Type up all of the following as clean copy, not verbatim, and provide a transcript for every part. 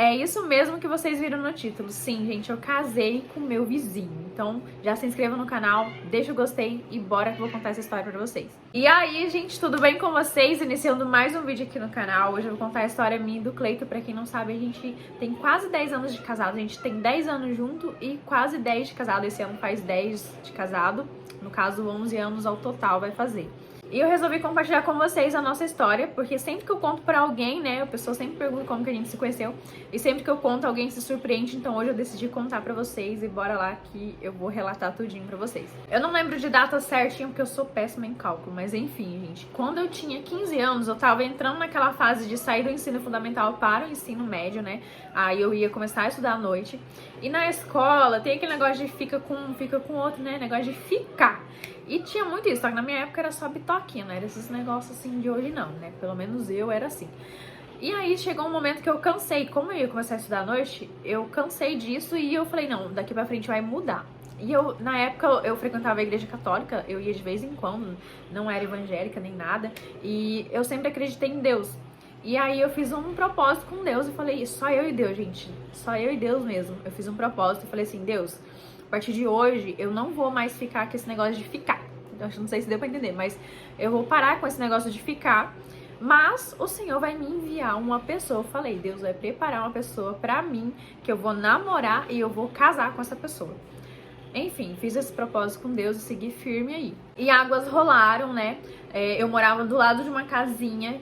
É isso mesmo que vocês viram no título. Sim, gente, eu casei com meu vizinho. Então, já se inscreva no canal, deixa o gostei e bora que eu vou contar essa história pra vocês. E aí, gente, tudo bem com vocês? Iniciando mais um vídeo aqui no canal. Hoje eu vou contar a história minha e do Cleito. Pra quem não sabe, a gente tem quase 10 anos de casado. A gente tem 10 anos junto e quase 10 de casado. Esse ano faz 10 de casado. No caso, 11 anos ao total vai fazer. E eu resolvi compartilhar com vocês a nossa história, porque sempre que eu conto pra alguém, né, a pessoa sempre pergunta como que a gente se conheceu, e sempre que eu conto, alguém se surpreende, então hoje eu decidi contar pra vocês, e bora lá que eu vou relatar tudinho pra vocês. Eu não lembro de data certinho, porque eu sou péssima em cálculo, mas enfim, gente, quando eu tinha 15 anos, eu tava entrando naquela fase de sair do ensino fundamental para o ensino médio, né, aí eu ia começar a estudar à noite, e na escola tem aquele negócio de fica com outro, né, negócio de ficar. E tinha muito isso, só que na minha época era só bitoquinha, não era esses negócios assim de hoje não, né? Pelo menos eu era assim. E aí chegou um momento que eu cansei, como eu ia começar a estudar à noite, eu cansei disso e eu falei, não, daqui pra frente vai mudar. E eu, na época, eu frequentava a igreja católica, eu ia de vez em quando, não era evangélica nem nada, e eu sempre acreditei em Deus. E aí eu fiz um propósito com Deus e falei, só eu e Deus, gente, só eu e Deus mesmo. Eu fiz um propósito e falei assim, Deus, a partir de hoje eu não vou mais ficar com esse negócio de ficar. Eu não sei se deu pra entender, mas eu vou parar com esse negócio de ficar. Mas o Senhor vai me enviar uma pessoa. Eu falei, Deus vai preparar uma pessoa pra mim, que eu vou namorar e eu vou casar com essa pessoa. Enfim, fiz esse propósito com Deus e segui firme aí. E águas rolaram, né? Eu morava do lado de uma casinha,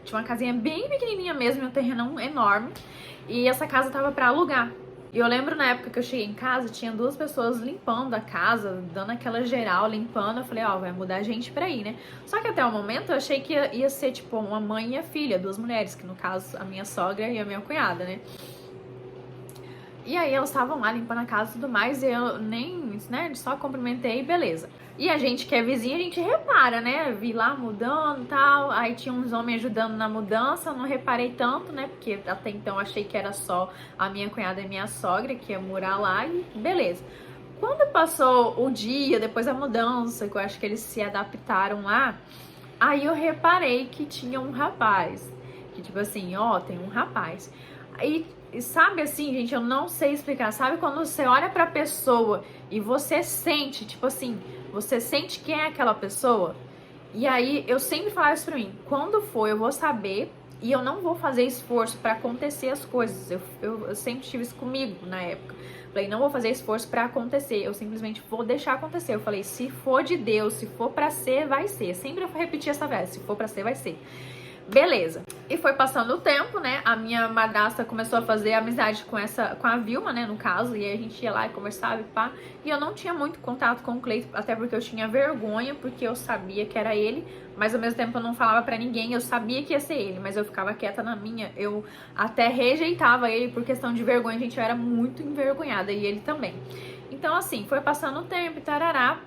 tinha uma casinha bem pequenininha mesmo, um terreno enorme. E essa casa tava pra alugar. E eu lembro na época que eu cheguei em casa, tinha duas pessoas limpando a casa, dando aquela geral, limpando. Eu falei, ó, vai mudar gente pra ir, né? Só que até o momento eu achei que ia ser, tipo, uma mãe e a filha, duas mulheres, que no caso, a minha sogra e a minha cunhada, né? E aí elas estavam lá limpando a casa e tudo mais, e eu nem, né, só cumprimentei e beleza. E a gente que é vizinha, a gente repara, né? Vi lá mudando e tal, aí tinha uns homens ajudando na mudança, não reparei tanto, né? Porque até então achei que era só a minha cunhada e minha sogra que ia morar lá e beleza. Quando passou o dia, depois da mudança, que eu acho que eles se adaptaram lá, aí eu reparei que tinha um rapaz, que tipo assim, ó, tem um rapaz. Aí, sabe assim, gente, eu não sei explicar, sabe quando você olha pra pessoa e você sente, tipo assim, você sente quem é aquela pessoa? E aí, eu sempre falava isso pra mim, quando for eu vou saber e eu não vou fazer esforço pra acontecer as coisas. Eu sempre tive isso comigo na época. Falei, não vou fazer esforço pra acontecer, eu simplesmente vou deixar acontecer. Eu falei, se for de Deus, se for pra ser, vai ser. Sempre eu repeti essa frase, se for pra ser, vai ser. Beleza. E foi passando o tempo, né? A minha madrasta começou a fazer amizade com a Vilma, né? No caso, e aí a gente ia lá e conversava e pá. E eu não tinha muito contato com o Cleito, até porque eu tinha vergonha, porque eu sabia que era ele, mas ao mesmo tempo eu não falava pra ninguém, eu sabia que ia ser ele, mas eu ficava quieta na minha. Eu até rejeitava ele por questão de vergonha, gente, eu era muito envergonhada, e ele também. Então, assim, foi passando o tempo e tarará.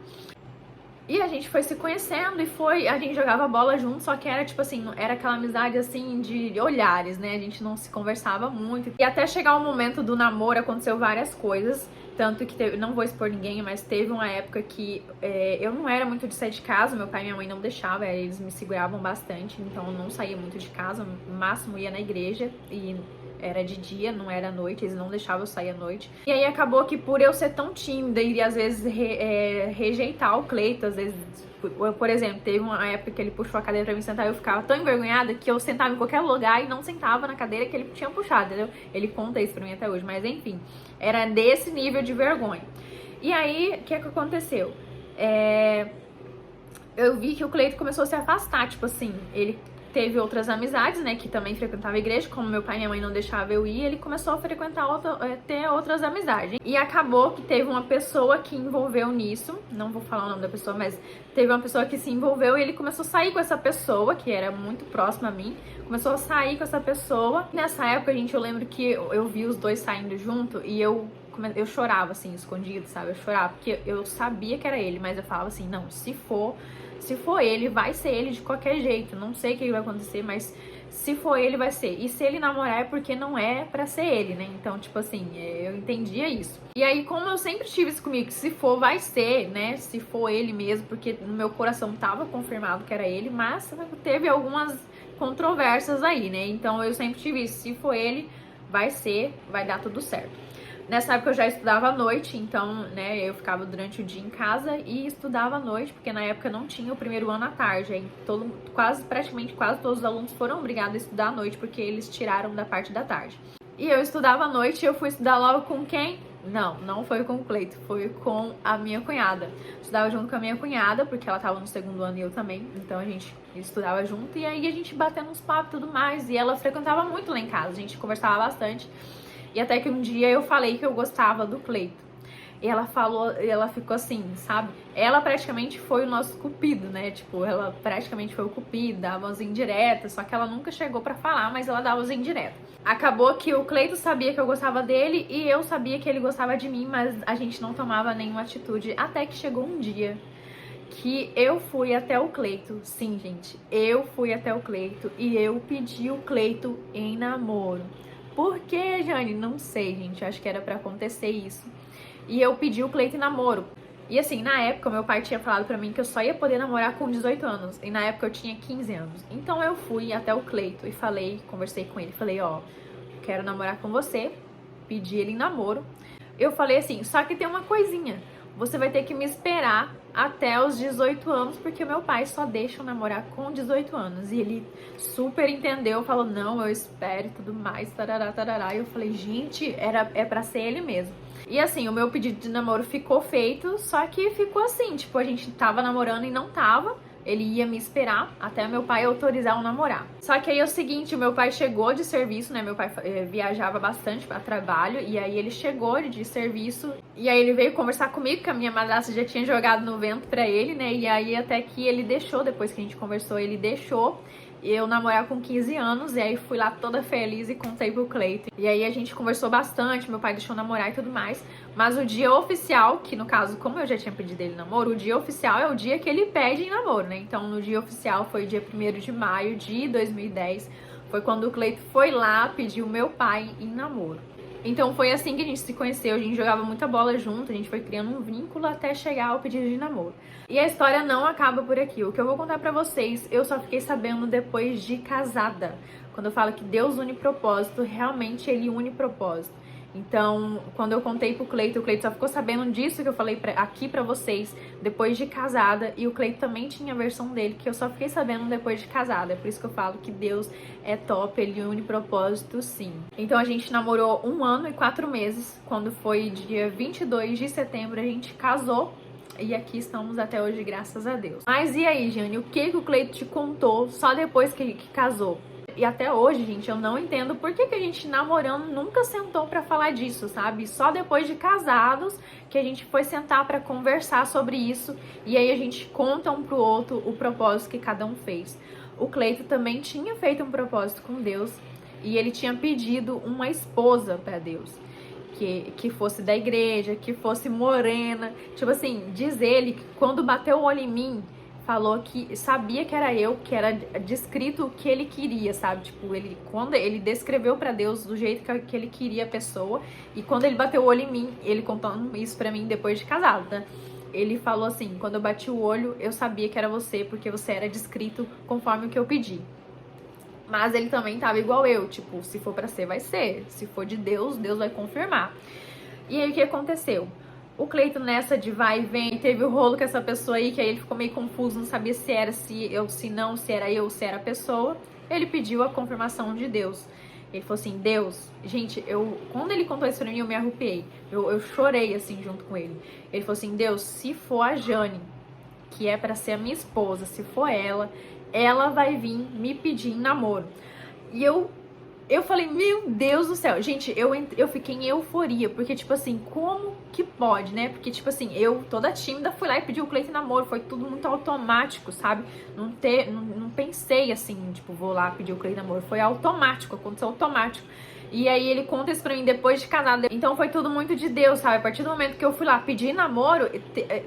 E a gente foi se conhecendo e a gente jogava bola junto, só que era tipo assim, era aquela amizade assim de olhares, né? A gente não se conversava muito. E até chegar o momento do namoro aconteceu várias coisas, tanto que teve, não vou expor ninguém, mas teve uma época que eu não era muito de sair de casa, meu pai e minha mãe não deixavam, eles me seguravam bastante, então eu não saía muito de casa, no máximo ia na igreja e era de dia, não era à noite, eles não deixavam eu sair à noite. E aí acabou que por eu ser tão tímida e às vezes rejeitar o Cleito, às vezes, por exemplo, teve uma época que ele puxou a cadeira pra mim sentar e eu ficava tão envergonhada que eu sentava em qualquer lugar e não sentava na cadeira que ele tinha puxado, entendeu? Ele conta isso pra mim até hoje, mas enfim, era desse nível de vergonha. E aí, o que aconteceu? Eu vi que o Cleito começou a se afastar, tipo assim, ele teve outras amizades, né, que também frequentava a igreja, como meu pai e minha mãe não deixavam eu ir, ele começou a frequentar ter outras amizades. E acabou que teve uma pessoa que envolveu nisso, não vou falar o nome da pessoa, mas teve uma pessoa que se envolveu e ele começou a sair com essa pessoa, que era muito próxima a mim, começou a sair com essa pessoa. Nessa época, gente, eu lembro que eu vi os dois saindo junto e eu chorava, assim, escondido, sabe? Eu chorava, porque eu sabia que era ele, mas eu falava assim, não, se for ele, vai ser ele de qualquer jeito. Não sei o que vai acontecer, mas se for ele, vai ser. E se ele namorar é porque não é pra ser ele, né? Então, tipo assim, eu entendia isso. E aí, como eu sempre tive isso comigo, que se for, vai ser, né? Se for ele mesmo, porque no meu coração tava confirmado que era ele, mas teve algumas controvérsias aí, né? Então, eu sempre tive isso. Se for ele, vai dar tudo certo. Nessa época eu já estudava à noite, então, né, eu ficava durante o dia em casa e estudava à noite, porque na época não tinha o primeiro ano à tarde. Aí praticamente quase todos os alunos foram obrigados a estudar à noite, porque eles tiraram da parte da tarde. E eu estudava à noite e eu fui estudar logo com quem? Não foi com o Cleito, foi com a minha cunhada. Estudava junto com a minha cunhada, porque ela tava no segundo ano e eu também, então a gente estudava junto. E aí a gente batendo uns papos e tudo mais, e ela frequentava muito lá em casa, a gente conversava bastante. E até que um dia eu falei que eu gostava do Cleito. E ela ficou assim, sabe? Ela praticamente foi o nosso cupido, né? Tipo, ela praticamente foi o cupido, dava umas indiretas, só que ela nunca chegou pra falar, mas ela dava umas indiretas. Acabou que o Cleito sabia que eu gostava dele e eu sabia que ele gostava de mim, mas a gente não tomava nenhuma atitude, até que chegou um dia que eu fui até o Cleito. Sim, gente, eu fui até o Cleito e eu pedi o Cleito em namoro. Por que, Jane? Não sei, gente. Acho que era pra acontecer isso. E eu pedi o Cleito em namoro. E assim, na época, meu pai tinha falado pra mim que eu só ia poder namorar com 18 anos. E na época eu tinha 15 anos. Então eu fui até o Cleito e conversei com ele. Falei, ó, quero namorar com você. Pedi ele em namoro. Eu falei assim, só que tem uma coisinha. Você vai ter que me esperar até os 18 anos, porque meu pai só deixa eu namorar com 18 anos. E ele super entendeu, falou, não, eu espero e tudo mais, tarará, tarará. E eu falei, gente, é pra ser ele mesmo. E assim, o meu pedido de namoro ficou feito, só que ficou assim, tipo, a gente tava namorando e não tava. Ele ia me esperar até meu pai autorizar o namorar. Só que aí é o seguinte, o meu pai chegou de serviço, né? Meu pai viajava bastante para trabalho. E aí ele chegou de serviço. E aí ele veio conversar comigo, que a minha madrasta já tinha jogado no vento pra ele, né? E aí até que ele deixou, depois que a gente conversou, ele deixou eu namorar com 15 anos, e aí fui lá toda feliz e contei pro Cleito. E aí a gente conversou bastante, meu pai deixou namorar e tudo mais. Mas o dia oficial, que no caso, como eu já tinha pedido ele namoro, o dia oficial é o dia que ele pede em namoro, né? Então no dia oficial foi dia 1º de maio de 2010, foi quando o Cleito foi lá pedir o meu pai em namoro. Então foi assim que a gente se conheceu, a gente jogava muita bola junto, a gente foi criando um vínculo até chegar ao pedido de namoro. E a história não acaba por aqui. O que eu vou contar pra vocês, eu só fiquei sabendo depois de casada. Quando eu falo que Deus une propósito, realmente Ele une propósito. Então, quando eu contei pro Cleito, o Cleito só ficou sabendo disso que eu falei aqui pra vocês depois de casada. E o Cleito também tinha a versão dele, que eu só fiquei sabendo depois de casada. É por isso que eu falo que Deus é top, Ele une propósito, sim. Então a gente namorou 1 ano e 4 meses. Quando foi dia 22 de setembro, a gente casou. E aqui estamos até hoje, graças a Deus. Mas e aí, Jane, o que o Cleito te contou só depois que casou? E até hoje, gente, eu não entendo por que a gente namorando nunca sentou pra falar disso, sabe? Só depois de casados que a gente foi sentar pra conversar sobre isso. E aí a gente conta um pro outro o propósito que cada um fez. O Cleito também tinha feito um propósito com Deus e ele tinha pedido uma esposa pra Deus. Que fosse da igreja, que fosse morena. Tipo assim, diz ele que quando bateu o olho em mim, falou que sabia que era eu, que era descrito o que ele queria, sabe? Tipo, quando ele descreveu pra Deus do jeito que ele queria a pessoa. E quando ele bateu o olho em mim, ele contando isso pra mim depois de casado, né? Ele falou assim, quando eu bati o olho, eu sabia que era você, porque você era descrito conforme o que eu pedi. Mas ele também tava igual eu, tipo, se for pra ser, vai ser. Se for de Deus, Deus vai confirmar. E aí, o que aconteceu? O Cleito nessa de vai e vem, teve o rolo com essa pessoa aí, que aí ele ficou meio confuso, não sabia se era se era eu, se era a pessoa. Ele pediu a confirmação de Deus. Ele falou assim, Deus, gente, quando ele contou isso pra mim, eu me arrupiei. Eu chorei, assim, junto com ele. Ele falou assim, Deus, se for a Jane, que é pra ser a minha esposa, se for ela vai vir me pedir em namoro. E eu falei, meu Deus do céu. Gente, eu fiquei em euforia, porque, tipo assim, como que pode, né? Porque, tipo assim, eu, toda tímida, fui lá e pedi o Cleito em namoro. Foi tudo muito automático, sabe? Não pensei assim, tipo, vou lá pedir o Cleito em namoro. Foi automático, aconteceu automático. E aí ele conta isso pra mim depois de casado. Então foi tudo muito de Deus, sabe? A partir do momento que eu fui lá pedir namoro,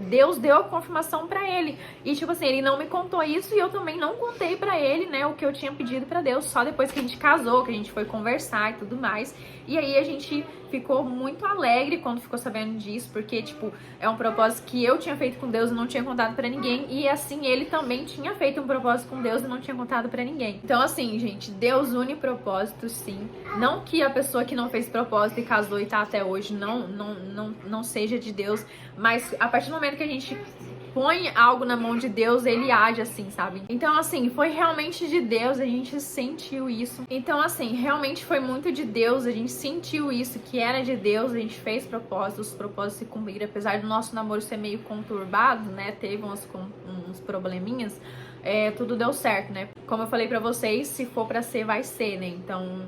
Deus deu a confirmação pra ele. E tipo assim, ele não me contou isso e eu também não contei pra ele, né, o que eu tinha pedido pra Deus. Só depois que a gente casou, que a gente foi conversar e tudo mais. E aí a gente ficou muito alegre quando ficou sabendo disso, porque, tipo, é um propósito que eu tinha feito com Deus e não tinha contado pra ninguém, e assim, ele também tinha feito um propósito com Deus e não tinha contado pra ninguém. Então, assim, gente, Deus une propósitos, sim. Não que que a pessoa que não fez propósito e casou e tá até hoje não seja de Deus, mas a partir do momento que a gente põe algo na mão de Deus, ele age assim, sabe? Então, assim, foi realmente de Deus, a gente sentiu isso. Então, assim, realmente foi muito de Deus, a gente sentiu isso, que era de Deus, a gente fez propósitos, os propósitos se cumpriram, apesar do nosso namoro ser meio conturbado, né? Teve uns probleminhas, tudo deu certo, né? Como eu falei pra vocês, se for pra ser, vai ser, né? Então,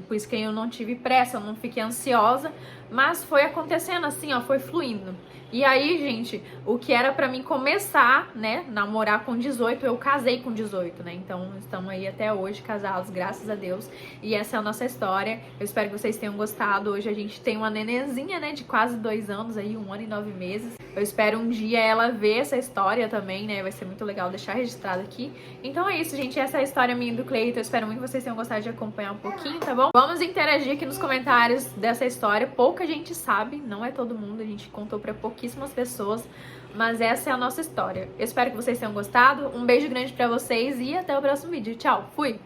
por isso que eu não tive pressa, eu não fiquei ansiosa, mas foi acontecendo assim, ó, foi fluindo. E aí, gente, o que era pra mim começar, né, namorar com 18, eu casei com 18, né? Então, estamos aí até hoje casados, graças a Deus. E essa é a nossa história. Eu espero que vocês tenham gostado. Hoje a gente tem uma nenenzinha, né, de quase 2 anos aí, 1 ano e 9 meses. Eu espero um dia ela ver essa história também, né? Vai ser muito legal deixar registrado aqui. Então é isso, gente. Essa é a história minha do Cleiton. Eu espero muito que vocês tenham gostado de acompanhar um pouquinho, tá bom? Vamos interagir aqui nos comentários dessa história. Pouca gente sabe, não é todo mundo. A gente contou pra pouquíssimas pessoas. Mas essa é a nossa história. Eu espero que vocês tenham gostado. Um beijo grande pra vocês e até o próximo vídeo. Tchau, fui!